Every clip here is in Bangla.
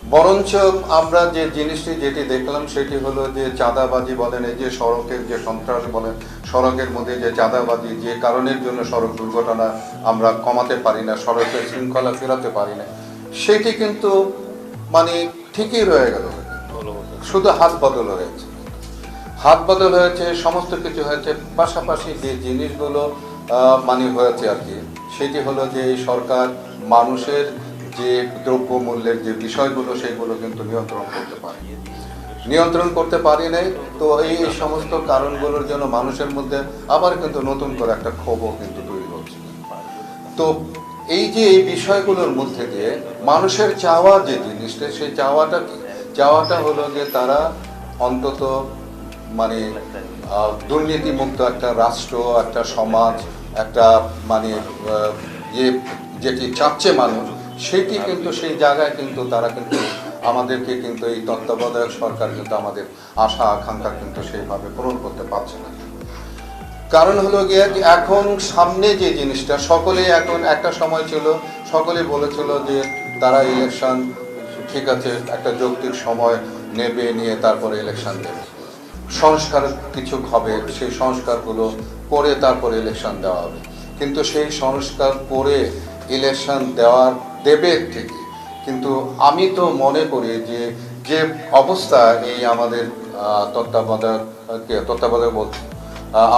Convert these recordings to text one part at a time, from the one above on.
বরঞ্চ আমরা যে জিনিসটি যেটি দেখলাম সেটি হলো যে চাঁদাবাজি বলেন, এই যে সড়কের যে সন্ত্রাস বলেন, সড়কের মধ্যে যে চাঁদাবাজি, যে কারণের জন্য সড়ক দুর্ঘটনা আমরা কমাতে পারি না, সড়কের শৃঙ্খলা ফেরাতে পারি না, সেটি কিন্তু মানে ঠিকই রয়ে গেল। শুধু হাত বদল হয়েছে, হাত বদল হয়েছে, সমস্ত কিছু হয়েছে। পাশাপাশি যে জিনিসগুলো মানে হয়েছে আর কি, সেটি হলো যে এই সরকার মানুষের যে দ্রব্যমূল্যের যে বিষয়গুলো সেগুলো কিন্তু নিয়ন্ত্রণ করতে পারি নাই। তো এই সমস্ত কারণগুলোর জন্য মানুষের মধ্যে আবার কিন্তু নতুন করে একটা ক্ষোভও কিন্তু তৈরি হচ্ছে। তো এই যে এই বিষয়গুলোর মধ্যে দিয়ে মানুষের চাওয়া যে জিনিসটা, সেই চাওয়াটা হলো যে তারা অন্তত মানে দুর্নীতিমুক্ত একটা রাষ্ট্র, একটা সমাজ, একটা মানে যেটি চাচ্ছে মানুষ, সেটি কিন্তু সেই জায়গায় কিন্তু তারা কিন্তু আমাদেরকে কিন্তু এই তত্ত্বাবধায়ক সরকার কিন্তু আমাদের আশা আকাঙ্ক্ষা কিন্তু সেইভাবে পূরণ করতে পারছে না। কারণ হলো গিয়ে এখন সামনে যে জিনিসটা, সকলে এখন একটা সময় ছিল সকলে বলেছিল যে তারা ইলেকশন ঠিক আছে, একটা যৌক্তিক সময় নেবে, নিয়ে তারপরে ইলেকশন দেবে, সংস্কার কিছু হবে, সেই সংস্কারগুলো করে তারপরে ইলেকশন দেওয়া হবে। কিন্তু সেই সংস্কার করে ইলেকশন দেবে ঠিকই, কিন্তু আমি তো মনে করি যে যে অবস্থা এই আমাদের তত্ত্বাবধায়ক বলছে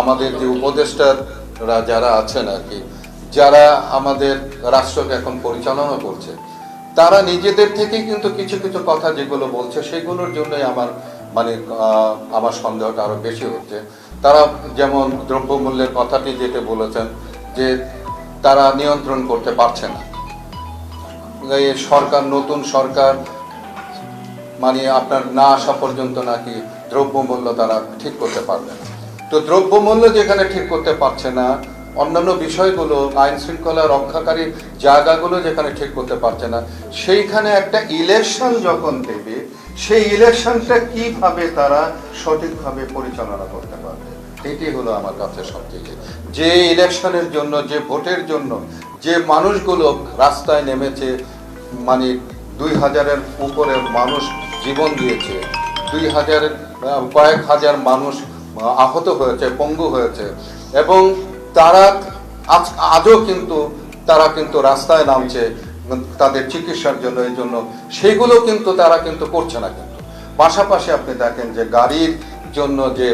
আমাদের যে উপদেষ্টারা যারা আছেন আর কি, যারা আমাদের রাষ্ট্রকে এখন পরিচালনা করছে, তারা নিজেদের থেকেই কিন্তু কিছু কিছু কথা যেগুলো বলছে সেগুলোর জন্যই আমার সন্দেহটা আরো বেশি হচ্ছে। তারা যেমন দ্রব্যমূল্যের কথাটি যেটা বলেছেন যে তারা নিয়ন্ত্রণ করতে পারছে না, নতুন সরকার মানে আপনার না আসা পর্যন্ত নাকি দ্রব্যমূল্য তারা ঠিক করতে পারবে না। তো দ্রব্যমূল্য যেখানে ঠিক করতে পারছে না, অন্যান্য বিষয়গুলো আইন শৃঙ্খলা রক্ষাকারী জায়গাগুলো যেখানে ঠিক করতে পারছে না, সেইখানে একটা ইলেকশন যখন দেবে, সেই ইলেকশনটা কিভাবে তারা সঠিকভাবে পরিচালনা করতে পারবে, এটি হলো আমার কাছে সবচেয়ে, যে ইলেকশনের জন্য, যে ভোটের জন্য যে মানুষগুলো রাস্তায় নেমেছে, মানে 2000-এর উপরে মানুষ জীবন দিয়েছে, 2000-এর কয়েক হাজার মানুষ আহত হয়েছে, পঙ্গু হয়েছে, এবং তারা আজও কিন্তু তারা কিন্তু রাস্তায় নামছে তাদের চিকিৎসার জন্য, এই জন্য সেগুলো কিন্তু তারা কিন্তু করছে না। কিন্তু পাশাপাশি আপনি দেখেন যে গাড়ির জন্য যে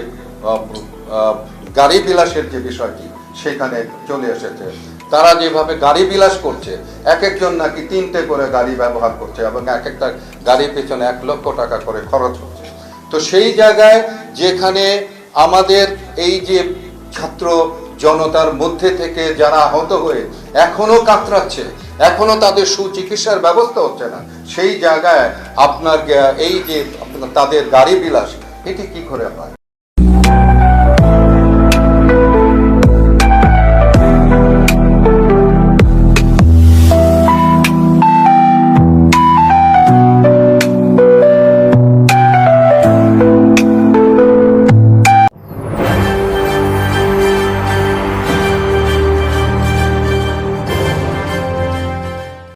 গাড়ি বিলাসের যে বিষয়টি সেখানে চলে এসেছে, তারা যেভাবে গাড়ি বিলাস করছে, এক একজন নাকি 3টে করে গাড়ি ব্যবহার করছে এবং এক একটা গাড়ির পেছনে 1 লক্ষ টাকা করে খরচ হচ্ছে। তো সেই জায়গায় যেখানে আমাদের এই যে ছাত্র জনতার মধ্যে থেকে যারা আহত হয়ে এখনো কাতরাচ্ছে, এখনো তাদের সুচিকিৎসার ব্যবস্থা হচ্ছে না, সেই জায়গায় আপনার এই যে তাদের গাড়ি বিলাস, এটি কি করে হয়?